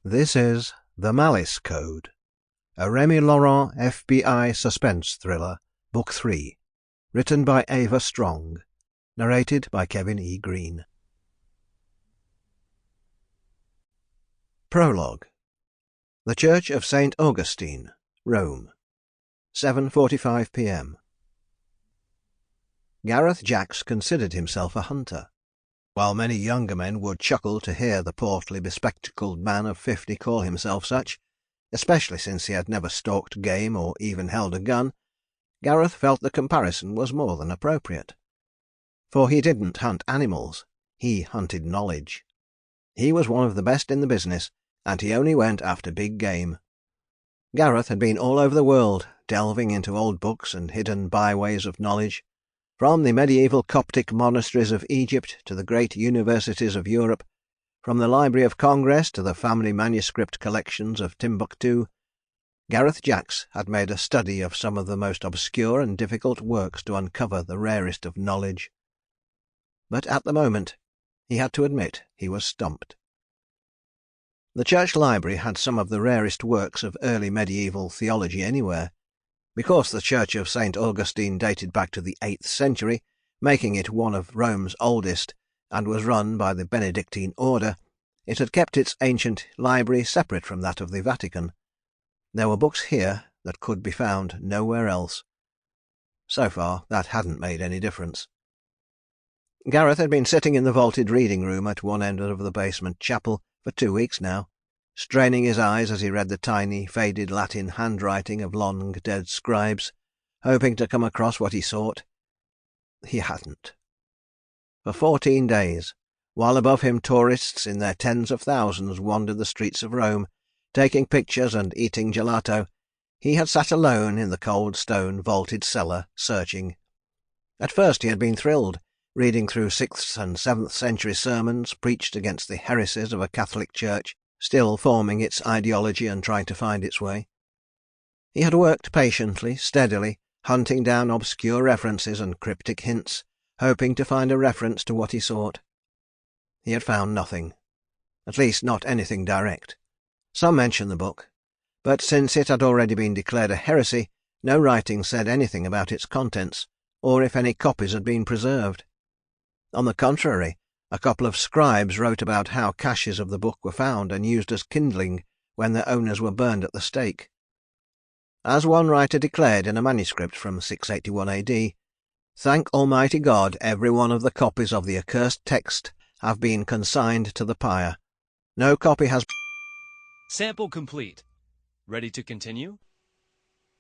This is The Malice Code, a Remi Laurent FBI suspense thriller, Book 3, written by Ava Strong, narrated by Kevin E. Green. Prologue. The Church of St. Augustine, Rome, 7:45 p.m. Gareth Jacks considered himself a hunter. While many younger men would chuckle to hear the portly, bespectacled man of 50 call himself such, especially since he had never stalked game or even held a gun, Gareth felt the comparison was more than appropriate. For he didn't hunt animals, he hunted knowledge. He was one of the best in the business, and he only went after big game. Gareth had been all over the world, delving into old books and hidden byways of knowledge, from the medieval Coptic monasteries of Egypt to the great universities of Europe, from the Library of Congress to the family manuscript collections of Timbuktu. Gareth Jacks had made a study of some of the most obscure and difficult works to uncover the rarest of knowledge. But at the moment, he had to admit he was stumped. The church library had some of the rarest works of early medieval theology anywhere. Because the Church of St. Augustine dated back to the 8th century, making it one of Rome's oldest, and was run by the Benedictine order, it had kept its ancient library separate from that of the Vatican. There were books here that could be found nowhere else. So far, that hadn't made any difference. Gareth had been sitting in the vaulted reading room at one end of the basement chapel for 2 weeks now, straining his eyes as he read the tiny, faded Latin handwriting of long-dead scribes, hoping to come across what he sought. He hadn't. For 14 days, while above him tourists in their tens of thousands wandered the streets of Rome, taking pictures and eating gelato, he had sat alone in the cold stone vaulted cellar, searching. At first he had been thrilled, reading through 6th and 7th century sermons preached against the heresies of a Catholic Church, still forming its ideology and trying to find its way. He had worked patiently, steadily, hunting down obscure references and cryptic hints, hoping to find a reference to what he sought. He had found nothing. At least not anything direct. Some mentioned the book, but since it had already been declared a heresy, no writing said anything about its contents, or if any copies had been preserved. On the contrary, a couple of scribes wrote about how caches of the book were found and used as kindling when their owners were burned at the stake. As one writer declared in a manuscript from 681 AD, "Thank Almighty God, every one of the copies of the accursed text have been consigned to the pyre. No copy has..." Sample complete. Ready to continue?